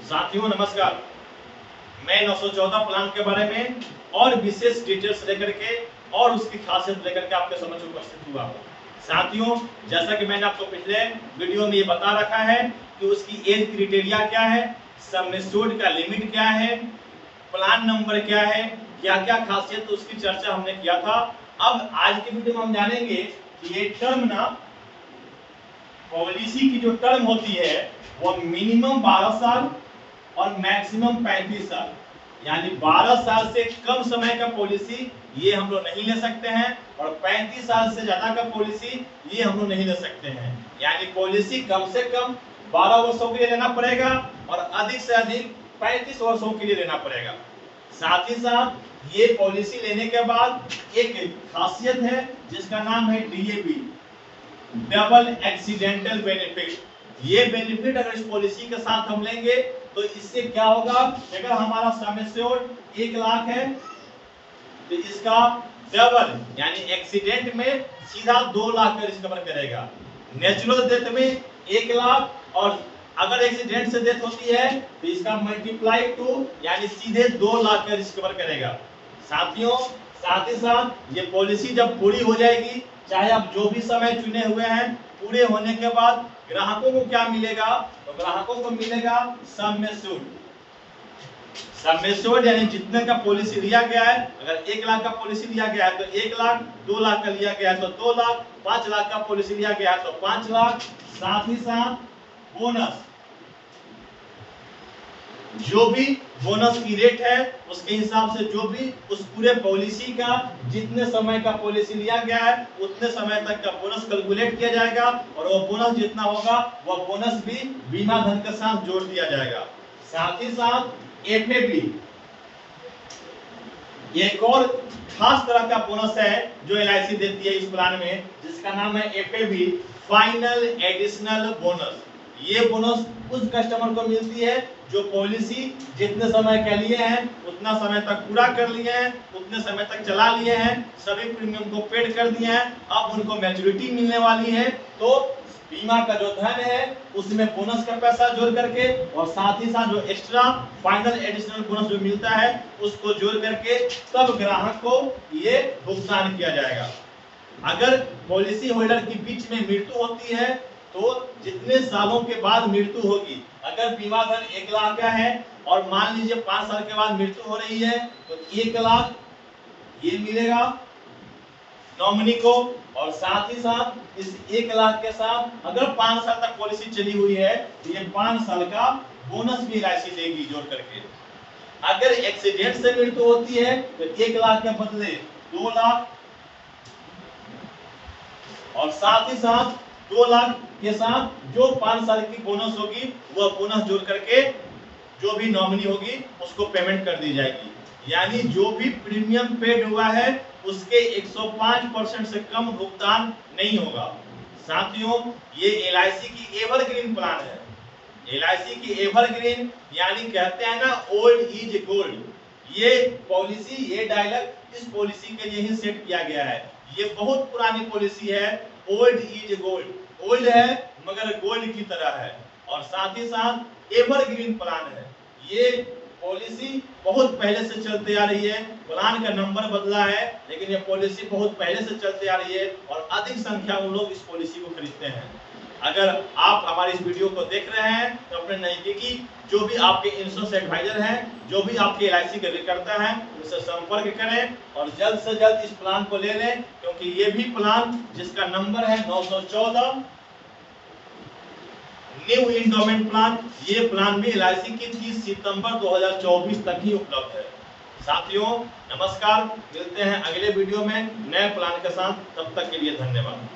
साथियों नमस्कार, मैं 914 प्लान के बारे में और विशेष डिटेल्स लेकर के और उसकी खासियत लेकर के आपके समक्ष उपस्थित हुआ हूँ। साथियों, जैसा कि मैंने आपको पिछले वीडियो में ये बता रखा है कि उसकी एज क्राइटेरिया क्या है, सम एश्योर्ड का लिमिट क्या है, प्लान नंबर क्या है, क्या क्या खासियत उसकी चर्चा हमने किया था। अब आज की वीडियो में हम जानेंगे कि ये टर्म ना पॉलिसी की जो टर्म होती है वो मिनिमम 12 साल और मैक्सिमम 35 साल, यानी 12 साल से कम समय का पॉलिसी ये हम लोग नहीं ले सकते हैं और 35 साल से ज्यादा का पॉलिसी ये हम लोग नहीं ले सकते हैं। यानी पॉलिसी कम से कम 12 वर्षों के लिए लेना पड़ेगा और अधिक से अधिक 35 वर्षों के लिए लेना पड़ेगा। साथ ही साथ ये पॉलिसी लेने के बाद एक खासियत है जिसका नाम है डीएबी, डबल एक्सीडेंटल बेनिफिट। ये बेनिफिट अगर इस पॉलिसी के साथ हम लेंगे तो इससे क्या होगा, अगर हमारा सम एश्योर्ड 1 लाख है तो इसका डबल यानी एक्सीडेंट में सीधा 2 लाख का रिकवर करेगा, नेचुरल डेथ में 1 लाख और अगर एक्सीडेंट से डेथ होती है तो इसका मल्टीप्लाई 2 यानी सीधे 2 लाख का रिकवर करेगा। साथियों, साथ ही साथ ये पॉलिसी जब पूरी हो जाएगी, चाहे आप जो भी समय चुने हुए हैं, पूरे होने के बाद ग्राहकों को क्या मिलेगा, तो ग्राहकों को मिलेगा सम एश्योर्ड। सम एश्योर्ड यानी जितने का पॉलिसी लिया गया है, अगर 1 लाख का पॉलिसी लिया गया है तो 1 लाख, 2 लाख का लिया गया है तो 2 लाख, 5 लाख का पॉलिसी लिया गया है तो 5 लाख। साथ ही साथ बोनस, जो भी बोनस की रेट है उसके हिसाब से जो भी उस पूरे पॉलिसी का जितने समय का पॉलिसी लिया गया है उतने समय तक का बोनस कैलकुलेट किया जाएगा और वो बोनस जितना होगा वो बोनस भी बीमा धन के साथ जोड़ दिया जाएगा। साथ ही साथ एफएबी, एक और खास तरह का बोनस है जो एलआईसी देती है इस प्लान में, जिसका नाम है एफएबी, फाइनल एडिशनल बोनस। ये बोनस उस कस्टमर को मिलती है जो पॉलिसी जितने समय के लिए हैं उतना समय तक पूरा कर लिए हैं, उतने समय तक चला लिए हैं, सभी प्रीमियम को पेड कर दिए हैं, अब उनको मैच्योरिटी मिलने वाली है तो बीमा का जो धन है उसमें बोनस का पैसा जोड़ करके और साथ ही साथ जो एक्स्ट्रा फाइनल एडिशनल बोनस जो मिलता है उसको जोड़ करके तब ग्राहक को ये भुगतान किया जाएगा। अगर पॉलिसी होल्डर की बीच में मृत्यु होती है तो जितने सालों के बाद मृत्यु होगी, अगर बीमा धन 1 लाख का है और मान लीजिए 5 साल के बाद मृत्यु हो रही है तो 1 लाख ये मिलेगा नॉमिनी को और साथ ही साथ इस 1 लाख के साथ अगर 5 साल तक पॉलिसी चली हुई है तो ये 5 साल का बोनस भी राशि देगी जोड़ करके। अगर एक्सीडेंट से मृत्यु होती है तो 1 लाख के बदले 2 लाख और साथ ही साथ 2 लाख के साथ जो 5 साल की बोनस होगी वह बोनस जोड़ करके जो भी नॉमिनी होगी उसको पेमेंट कर दी जाएगी। यानी जो भी प्रीमियम पेड हुआ है उसके 105% से कम भुगतान नहीं होगा। साथियों, ये एलआईसी की एवरग्रीन प्लान है। एलआईसी की एवरग्रीन यानी कहते हैं ना ओल्ड इज गोल्ड। ये पॉलिसी, ये डायलॉग इस पॉलिसी के लिए ही सेट किया गया है। ये बहुत पुरानी पॉलिसी है, ओल्ड इज गोल्ड, ओल्ड है मगर गोल्ड की तरह है और साथ ही साथ एवरग्रीन प्लान है। ये पॉलिसी बहुत पहले से चलते आ रही है, प्लान का नंबर बदला है लेकिन ये पॉलिसी बहुत पहले से चलते आ रही है और अधिक संख्या में लोग इस पॉलिसी को खरीदते हैं। अगर आप हमारी इस वीडियो को देख रहे हैं तो अपने नजदीकी जो भी आपके इंश्योरेंस एडवाइजर हैं, जो भी आपके एलआईसी के करता है, उनसे संपर्क करें और जल्द से जल्द इस प्लान को ले लें, क्योंकि ये भी प्लान जिसका नंबर है 914 न्यू इंडोमेंट प्लान, ये प्लान भी एलआईसी की 30 सितंबर 2024 तक ही उपलब्ध है। साथियों नमस्कार, मिलते हैं अगले वीडियो में नए प्लान के साथ, तब तक के लिए धन्यवाद।